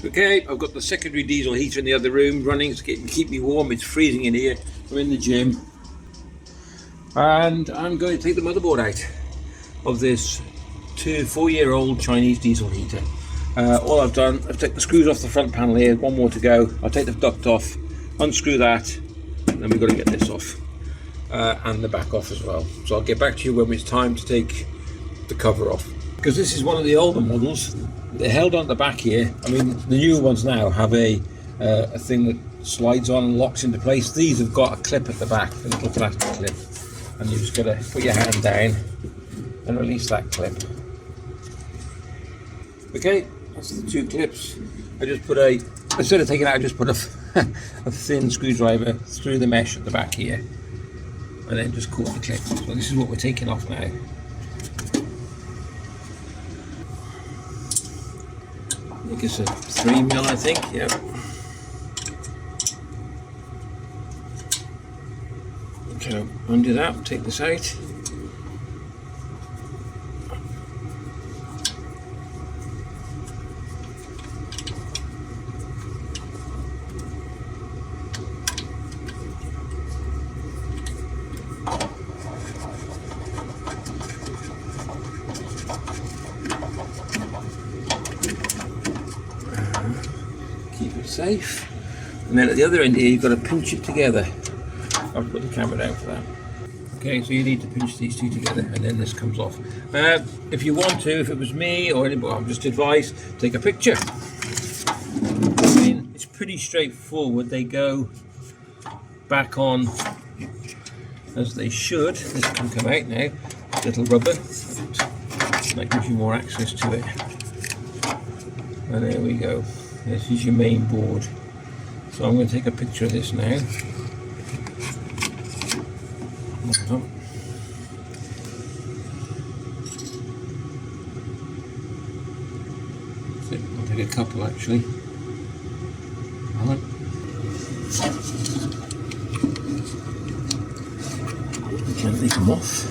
Okay, I've got the secondary diesel heater in the other room running to keep me warm. It's freezing in here. I'm in the gym. And I'm going to take the motherboard out of this 4-year-old Chinese diesel heater. All I've done, I've taken the screws off the front panel here, one more to go. I'll take the duct off, unscrew that, and then we've got to get this off. And the back off as well. So I'll get back to you when it's time to take the cover off. Because this is one of the older models. They're held on the back here. I mean, the newer ones now have a thing that slides on and locks into place. These have got a clip at the back, a little plastic clip. And you just got to put your hand down and release that clip. Okay, that's the 2 clips. I just put instead of taking it out, I just put a thin screwdriver through the mesh at the back here. And then just caught the clip. So this is what we're taking off now. I think it's a 3mm, I think, yeah. So undo that, take this out. Keep it safe. And then at the other end here, you've got to pinch it together. I'll put the camera down for that. Okay, so you need to pinch these 2 together and then this comes off. If you want to, if it was me or anybody, I'm just advised, take a picture. I mean, it's pretty straightforward. They go back on as they should. This can come out now. Little rubber. That gives you more access to it. And there we go. This is your main board. So I'm going to take a picture of this now. I'll take a couple actually. Gently come off.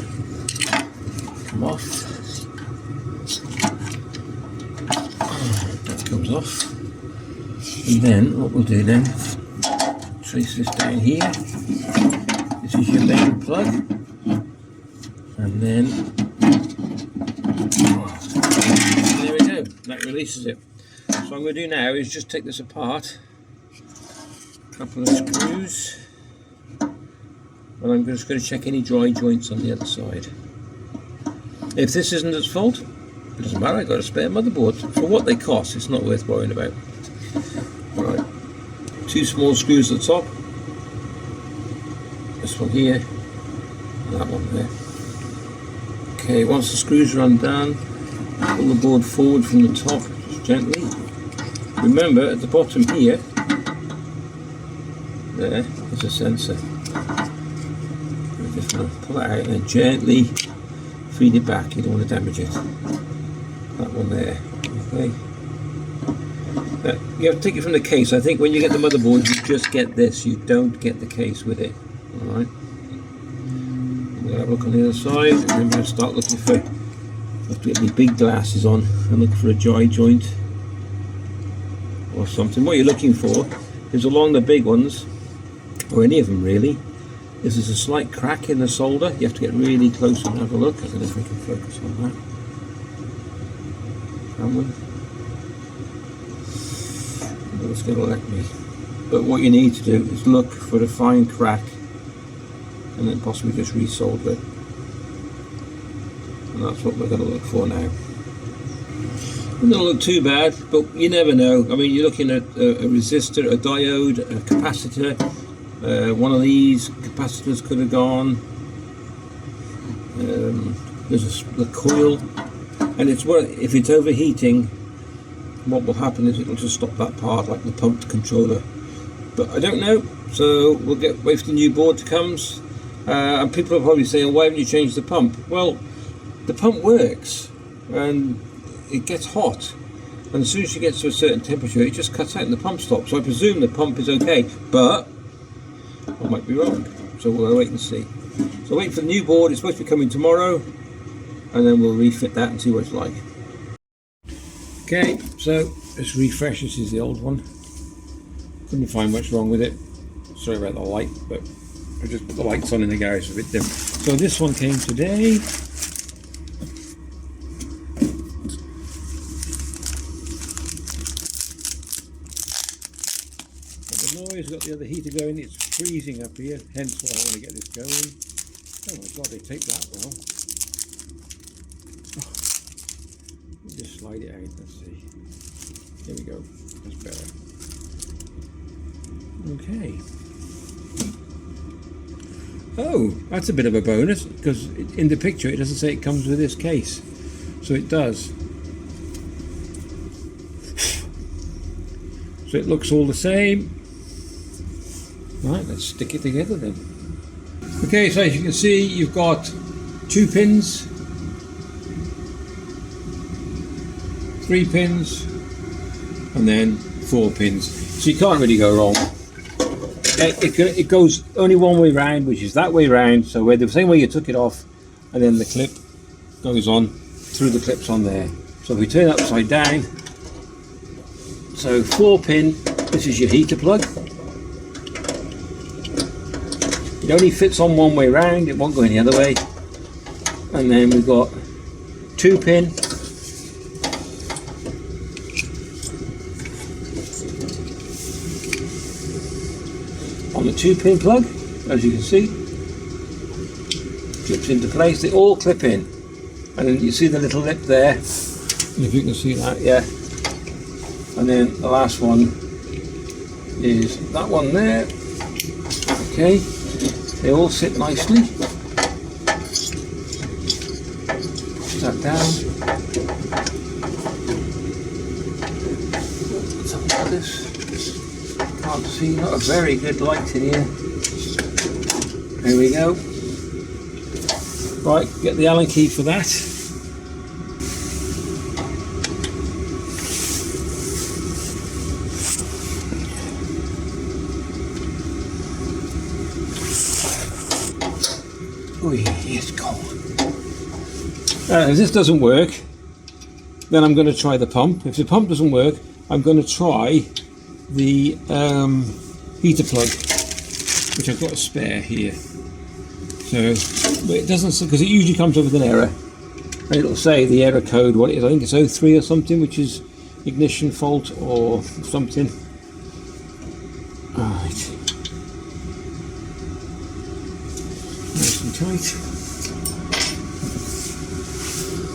That comes off. And then what we'll do then, trace this down here. This is your main plug, and then there we go, that releases it. So what I'm going to do now is just take this apart, a couple of screws, and I'm just going to check any dry joints on the other side. If this isn't its fault, it doesn't matter, I've got a spare motherboard. For what they cost, it's not worth worrying about. Alright, 2 small screws at the top. This one here, and that one there. Okay, once the screws are undone, pull the board forward from the top, just gently. Remember, at the bottom here, there is a sensor. Just want to pull it out and gently feed it back. You don't want to damage it. That one there. Okay. You have to take it from the case. I think when you get the motherboard, you just get this. You don't get the case with it. Alright, we're going to have a look on the other side, and then we're going to start looking for, I have to get my big glasses on and look for a dry joint or something. What you're looking for is along the big ones, or any of them really, is there's a slight crack in the solder. You have to get really close and have a look. I don't know if we can focus on that. Can we? No, it's going to let me. But what you need to do is look for a fine crack and then possibly just resolder it. And that's what we're going to look for now. It doesn't look too bad, but you never know. I mean, you're looking at a resistor, a diode, a capacitor. One of these capacitors could have gone. There's the coil, and it's if it's overheating, what will happen is it will just stop that part, like the pump controller. But I don't know, so we'll wait for the new board to come. And people are probably saying, why haven't you changed the pump? Well, the pump works and it gets hot, and as soon as you get to a certain temperature it just cuts out and the pump stops. So I presume the pump is okay, but I might be wrong, so we'll wait and see. So wait for the new board. It's supposed to be coming tomorrow, and then we'll refit that and see what it's like. Okay, so This refresh, this is the old one. Couldn't find much wrong with it. Sorry about the light, but I just put the lights on in the garage a bit dim. So this one came today. But the noise, got the other heater going, it's freezing up here, hence why I want to get this going. Oh my god, they take that well. Just slide it out, let's see. There we go, that's better. Okay. Oh, that's a bit of a bonus, because in the picture it doesn't say it comes with this case. So it does. So it looks all the same. Right, let's stick it together then. Okay, so as you can see, you've got 2 pins, 3 pins, and then 4 pins. So you can't really go wrong. It goes only one way round, which is that way round. So where the same way you took it off, and then the clip goes on through the clips on there. So if we turn it upside down, so 4 pin, this is your heater plug. It only fits on one way round, it won't go any other way. And then we've got 2 pin, on the 2 pin plug, as you can see, clips into place. They all clip in, and then you see the little lip there, if you can see that, yeah. And then the last one is that one there. Okay, they all sit nicely. Push that down. Let's have a look at this. Can't see, not a very good light in here. There we go. Right, get the Allen key for that. Oh yeah, it's cold. If this doesn't work, then I'm going to try the pump. If the pump doesn't work, I'm going to try the heater plug, which I've got a spare here. So, but it doesn't, because it usually comes up with an error, and it'll say the error code, what it is. I think it's 03 or something, which is ignition fault or something. Alright. Nice and tight.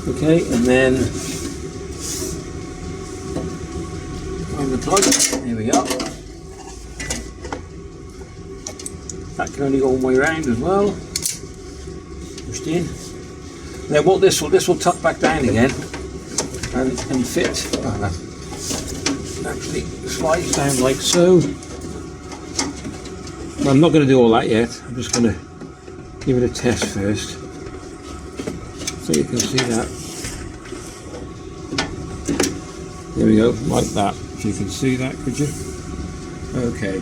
Okay, and then on the plug, here we go. That can only go one way around as well. Pushed in. Now what this will tuck back down again and fit. Actually slides down like so. Well, I'm not going to do all that yet. I'm just going to give it a test first, so you can see that. There we go, like that. If you can see that, could you? Okay.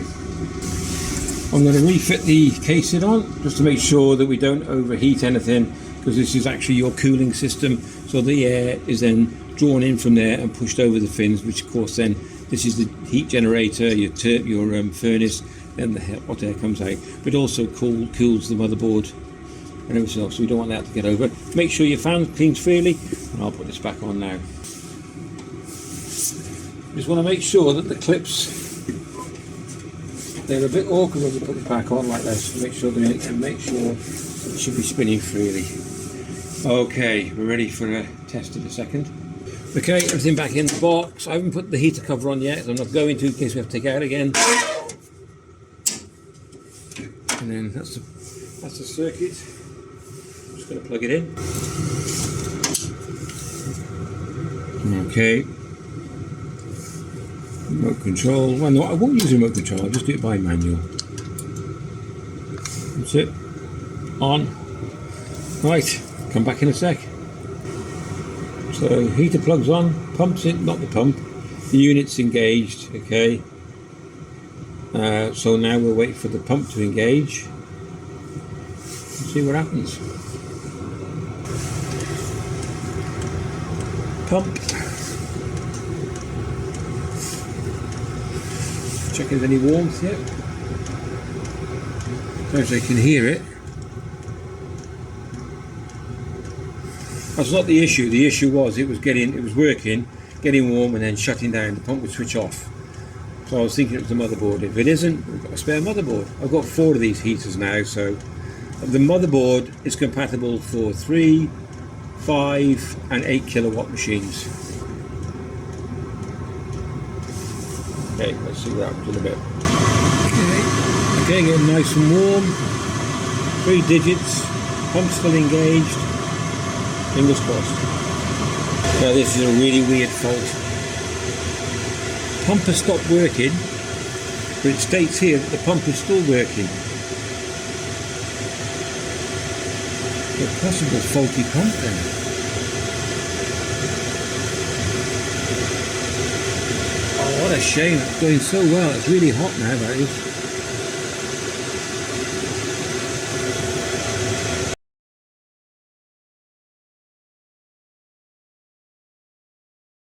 I'm going to refit the casing on just to make sure that we don't overheat anything, because this is actually your cooling system, so the air is then drawn in from there and pushed over the fins, which of course then this is the heat generator, your furnace, then the hot air comes out, but also cools the motherboard and everything else, so we don't want that to get over. Make sure your fan cleans freely, and I'll put this back on now. Just want to make sure that the clips, they're a bit awkward when you put it back on like this. Make sure it should be spinning freely. Okay, we're ready for a test in a second. Okay, everything back in the box. I haven't put the heater cover on yet, so I'm not going to in case we have to take it out again. And then that's the circuit. I'm just going to plug it in. Okay. Remote control. Well, no, I won't use remote control. I'll just do it by manual. That's it. On. Right. Come back in a sec. So heater plugs on. Pumps in. Not the pump. The unit's engaged. Okay. So now we'll wait for the pump to engage. And see what happens. Pump. check if there's any warmth yet. So you can hear it. That's not the issue. The issue was it was working, getting warm and then shutting down. The pump would switch off. So I was thinking it was the motherboard. If it isn't, we've got a spare motherboard. I've got 4 of these heaters now, so the motherboard is compatible for 3, 5 and 8 kilowatt machines. Okay, let's see what happens in a bit. Okay, getting nice and warm. 3 digits. Pump still engaged. Fingers crossed. Now this is a really weird fault. Pump has stopped working, but it states here that the pump is still working. A possible faulty pump then. Oh, what a shame. It's going so well. It's really hot now, that is.